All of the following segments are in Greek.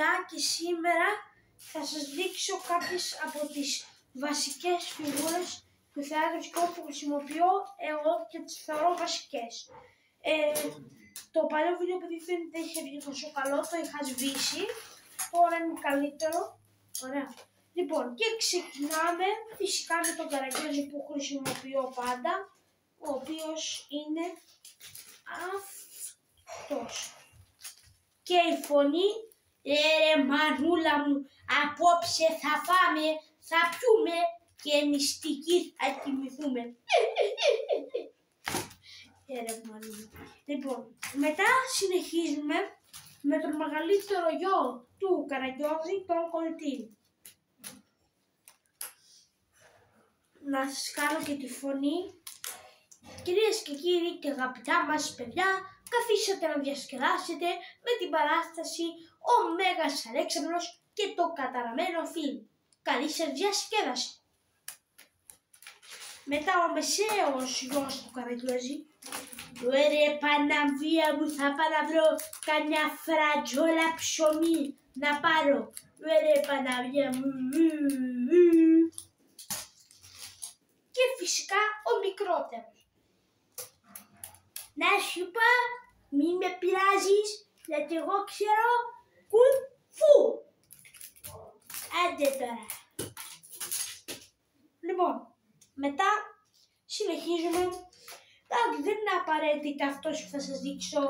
παιδιά, και σήμερα θα σας δείξω κάποιες από τις βασικές φιγούρες του θεάτρου σκόπου που χρησιμοποιώ εγώ και τις θεωρώ βασικές. Το παλιό βίντεο που δεν είχε βγει τόσο καλό, το είχα σβήσει, τώρα είναι καλύτερο. Ωραία. Λοιπόν, και ξεκινάμε φυσικά με τον Καραγκιόζη που χρησιμοποιώ πάντα, ο οποίος είναι αυτός. Και η φωνή, ρε μανούλα μου, απόψε θα πάμε, θα πιούμε και μυστική θα κοιμηθούμε. Ρε μανούλα. Λοιπόν, μετά συνεχίζουμε με τον μεγαλύτερο γιο του Καραγκιόζη, τον Κολτή. Να σας κάνω και τη φωνή. Κυρίες και κύριοι και αγαπητά μας παιδιά, καθίσατε να διασκεδάσετε με την παράσταση «Ο Μέγας Αλέξανδρος και το καταραμένο φιλμ». Καλή σας διασκέδαση. Μετά ο μεσαίος γιος του Καραγκιόζη. «Ρε Παναμβία μου, θα πάω να βρω καμιά φρατζόλα ψωμί να πάρω. Ρε Παναμβία μου». Και φυσικά ο μικρότερος. Να σου πω, μη με πειράζεις, γιατί εγώ ξέρω κουνφού. Άντε τώρα. Λοιπόν, μετά συνεχίζουμε. Δεν είναι απαραίτητα αυτός που θα σας δείξω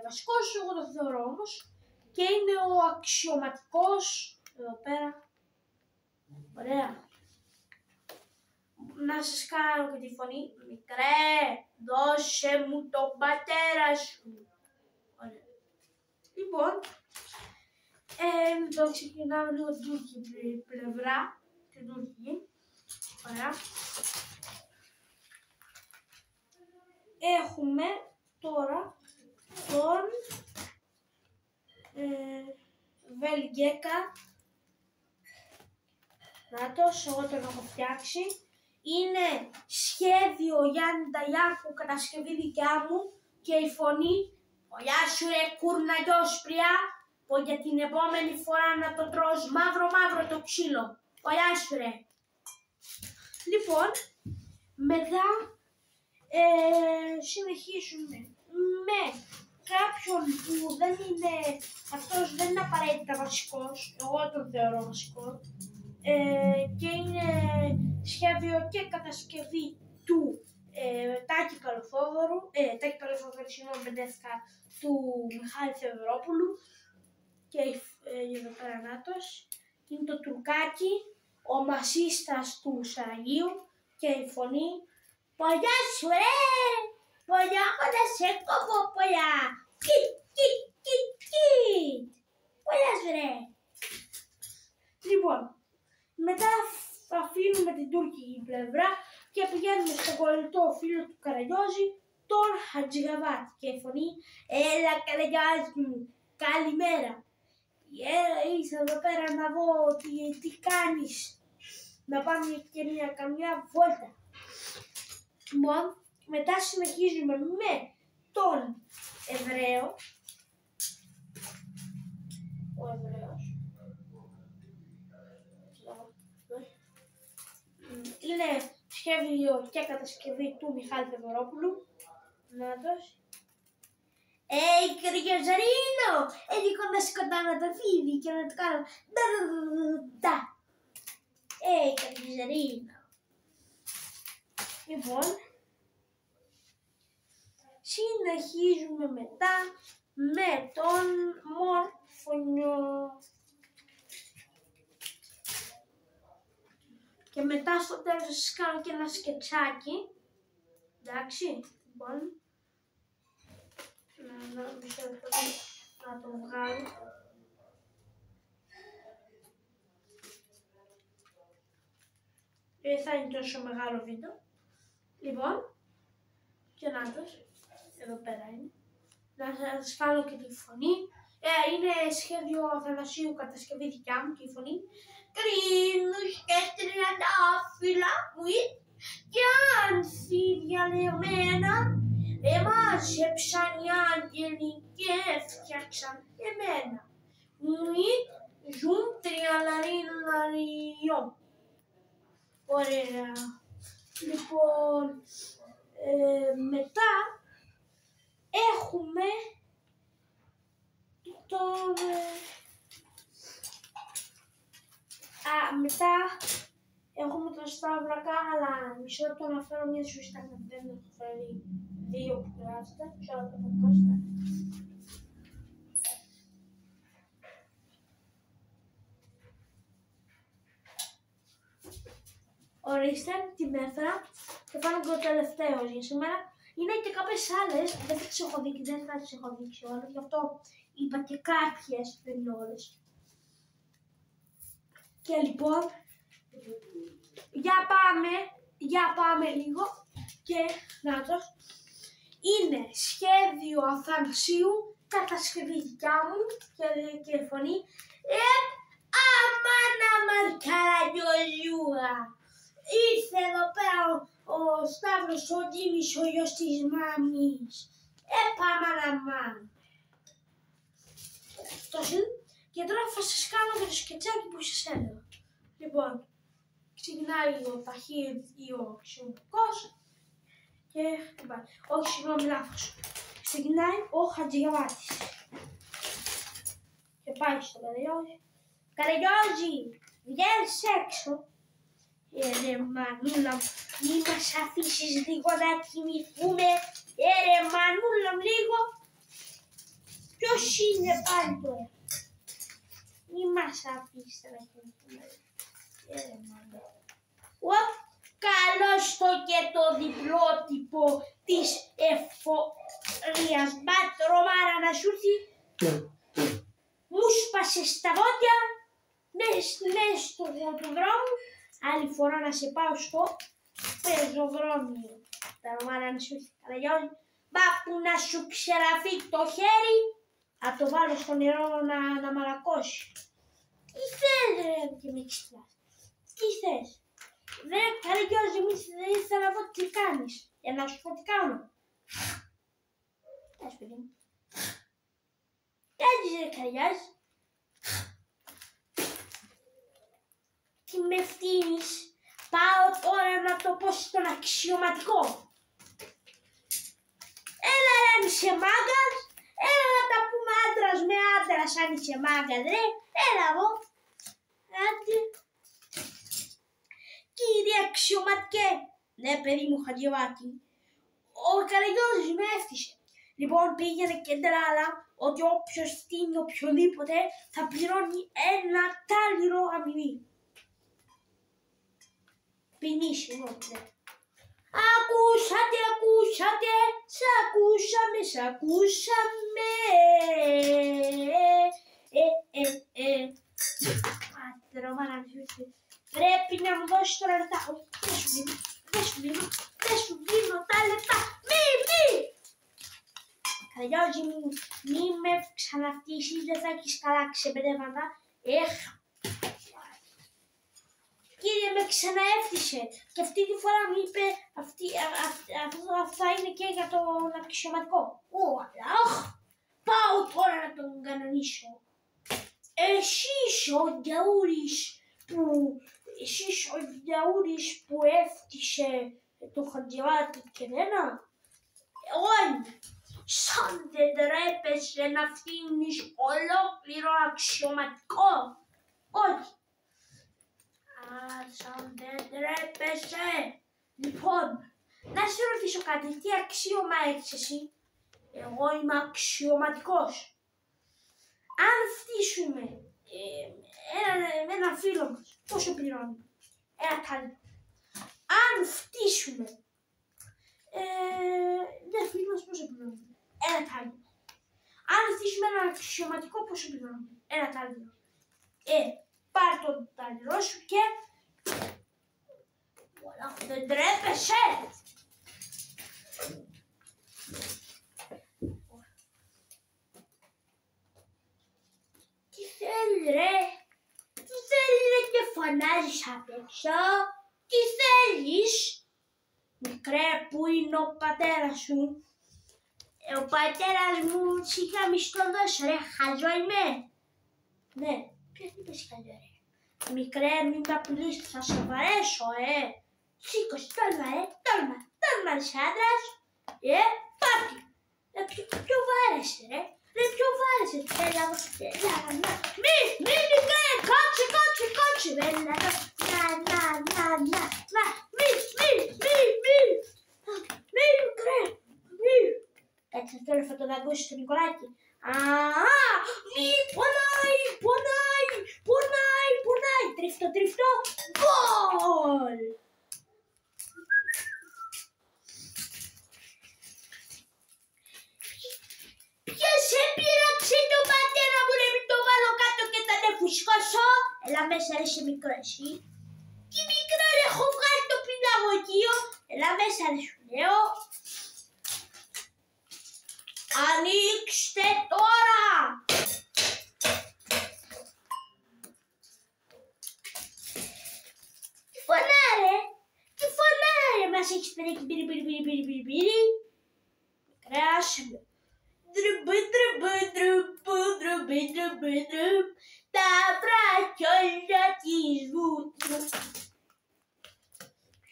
βασικός, εγώ το θεωρώ όμως. Και είναι ο αξιωματικός, εδώ πέρα. Ωραία. Να σας κάνω και τη φωνή. Μικρέ, δώσε μου τον πατέρα σου. Ωραία. Λοιπόν, εδώ ξεκινάμε λίγο την τουρκική πλευρά. Την τουρκική. Ωραία. Έχουμε τώρα τον Βελγκέκα. Νάτος, εγώ τον έχω φτιάξει. Είναι σχέδιο Γιάννη Νταγιάκου, κατασκευή δικιά μου και η φωνή «Γεια σου ρε κουρναγιόσπρια, που για την επόμενη φορά να το τρως μαύρο μαύρο το ξύλο. Γεια σου ρε». Λοιπόν, μετά συνεχίζουμε με κάποιον που δεν είναι, αυτός δεν είναι απαραίτητα βασικός, εγώ τον θεωρώ βασικό. Και είναι σχέδιο και κατασκευή του Τάκη Καλοφόδωρου, του Μιχάλη Θεοδωρόπουλου και εδώ πέρα νάτος. Είναι το τουρκάκι, ο μασίστας του Σαραγίου και η φωνή «Πογιά σου ρε, πογιά να σε κόβω πογιά, κιτ κιτ κιτ κιτ, πογιά σου ρε». Λοιπόν, μετά θα αφήνουμε την τουρκική πλευρά και πηγαίνουμε στον κολλητό φίλο του Καραγκιόζη, τον Χατζηγαβάτ και η φωνή «Έλα Καραγκιόζη μου, καλημέρα. Ήρθα εδώ πέρα να δω τι κάνεις, να πάμε και καμιά βόλτα». Λοιπόν, μετά συνεχίζουμε με τον Εβραίο. Ο Εβραίος. Είναι σχέδιο και κατασκευή του Μιχάλη Θεοδωρόπουλου. Νάτος. Κρυοζαρίνο! Έχω να σκοτάνω το φίδι και να το κάνω ντα. Κρυοζαρίνο. Λοιπόν, συνεχίζουμε μετά με τον Μορφωνιό. Και μετά στο τέλος θα σας κάνω και ένα σκετσάκι. Εντάξει, λοιπόν. Να το βγάλω. Δεν θα είναι τόσο μεγάλο βίντεο. Λοιπόν, και να το, εδώ πέρα είναι. Να σας κάνω και τη φωνή. Είναι σχέδιο Αθανασίου, κατασκευή δικιά μου και η φωνή. Κρίνους και τριαντάφυλλα μου και άνθη διαλεγμένα, Εμάζεψαν οι άγγελοι και έφτιαξαν εμένα. Μη ζουν τριαλαρίλαριό. Ωραία. Λοιπόν, μετά έχουμε μετά έχουμε το σταυρακα, αλλά μισό λεπτό να φέρω μια σωστά να δεν έχω φέρει δύο που χρειάζεται. Μισό λεπτό θα δώσετε. Ορίστε, την έφερα και πάνω και το τελευταίο για σήμερα. Είναι και κάποιες άλλες που δεν θα τις έχω δει και δεν θα τις έχω δείξει όλες, γι' αυτό είπα και κάποιες, δεν είναι όλες. Και λοιπόν, για πάμε λίγο και να το. Είναι σχέδιο Αθανασίου, κατασκευή δικιά μου και φωνή. Αμάνα Καραγκιόζιούα. Ήρθε εδώ πέρα ο Σταύρος ο Ντίμης, ο γιος της μάμης. Πάμε να και τώρα θα σας κάνω και το σκετσάκι που σας έλεγα. Λοιπόν, ξεκινάει ο ταχύδι ο αξιωματικός και όχι, συγγνώμη, λάθος. Ξεκινάει ο Χατζηγιαβάτης και πάει στο Καραγκιόζη. Καραγκιόζη, βγαίνεις έξω. Ρε μανούλα μου, μη μας αφήσεις λίγο να κοιμηθούμε. Ρε μανούλα μου λίγο. Ποιος είναι πάλι τώρα. Μη μας αφήσεις να κοιμηθούμε. Ρε μανούλα. Καλώς το και το διπλότυπο της εφορίας. Μπατρομάρα να σου έρθει. Μου σπάσε στα δόντια. Ναι στο δρόμο. Άλλη φορά να σε πάω στο πεζοδρόμιο. Μπατρομάρα να σου έρθει. Καραγκιόζη. Μπάπου να σου ξεραφεί το χέρι. Θα το βάλω στο νερό να μαλακώσει. Τι θες ρε και με ξυπνάς. Τι θες. Ρε Καραγκιόζη, δεν ήθελα να δω τι κάνεις. Για να σου πω τι κάνω. Πες παιδί μου. Κάνεις ρε Καραγκιόζη. Τι με ευθύνεις. Πάω τώρα να το πω στον αξιωματικό. Έλα ρε αν είσαι μάγκας. Έλα να τα πούμε άντρας με άντρας αν είσαι μάγκας ρε. Έλα εδώ. Άντε. Κύριε αξιωματικέ. Ναι παιδί μου Χατζηγιαβάτη. Ο Καραγκιόζης με έφτιασε. Λοιπόν πήγαινε και τράλα ότι όποιος στείνει οποιοδήποτε θα πληρώνει ένα τάλιρο αμοιβή. Ποινή, συγγνώμη. Ακούσατε, σ' ακούσαμε. Ρωμάνα, πρέπει να μου δώσεις τώρα λεπτά. Όχι, δεν σου δίνω τα λεπτά. Μη. Καραγκιόζη, μη με ξαναφτύσεις, δεν θα έχεις καλά ξεμπερδέματα. Κύριε, με ξαναέφτισε και αυτή τη φορά μου είπε αυτά είναι και για τον αξιωματικό. Αχ, πάω τώρα να τον κανονίσω. Εσείς ο Διαούρης που έφτιασε το Χατζηγιαβάτη και εμένα. Όχι, σαν δεν τρέπεσαι να αφήνεις ολόκληρο αξιωματικό. Όχι. Σαν δεν τρέπεσαι. Λοιπόν, να σε ρωτήσω κάτι, τι αξίωμα έχεις εσύ. Εγώ είμαι αξιωματικός. Αν φτύσουμε ένα φίλο μας, πόσο πληρώνουμε. Ένα τάλιρο. Αν φτύσουμε ένα φίλο μας, πόσο πληρώνουμε. Ένα τάλιρο. Αν φτύσουμε ένα αξιωματικό, πόσο πληρώνουμε. Ένα τάλιρο. Πάρ' το τάλιρό σου και δεν τρέπεσαι. Τι θέλει ρε και φωνάζεις απ' έξω. Τι θέλεις. Μικρέ, που είναι ο πατέρας σου. Ο πατέρας μου είχα μισθό δώσω, ρε, χαζό είμαι. Ναι, ποιος είπες χαζό, ρε. Μικρέ, μην με απειλήσεις, θα σε βαρέσω, Σήκωσε, τόλμα, τόλμα, είσαι άντρας. Πάτη. Ποιο βάρεσε, ρε. Ποιο βάρεσε, έλα, μη, μικρέ, κάτσε, έλα, μη, μικρέ, μη. Κάτσε, τώρα θα το δαγκώσει στο Νικολάκη. Μη, πονάει, τριφτό, γκολ. Ποιος έπειραξε τον πατέρα μου να μην το βάλω κάτω και θα τον φουσκώσω. Έλα μέσα, ρε, είσαι μικρό εσύ. Τι μικρό, ρε, έχω βγάλει το πυνταγωγείο. Έλα μέσα, ρε, σου λέω. Ανοίξτε τώρα. Τι φωνάρε, μας έχεις περίξει πυρι. Κράσε με. Τα βραχιόλια της βούτρου.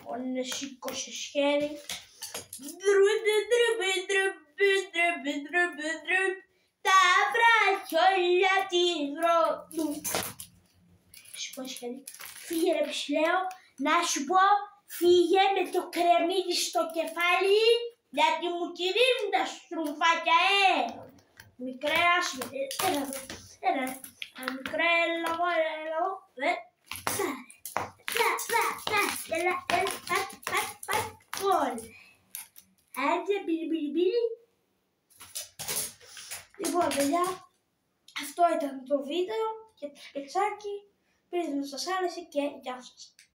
Όνε σήκωσε χέρι. Τα βραχιόλια της βούτρου. Σήκωσε χέρι. Φύγε, ρε, ψηλέω. Να σου πω, φύγε με το κρεμμύδι στο κεφάλι. Γιατί μου κυρίνουν τα στρουμφάκια, Μικρέ, άσε, έλα, μικρέ, έλα εγώ, γκολ. Άντε, μπιλι. Λοιπόν, παιδιά, αυτό ήταν το βίντεο και το σκετσάκι. Ελπίζω να σας άρεσε και γεια σας.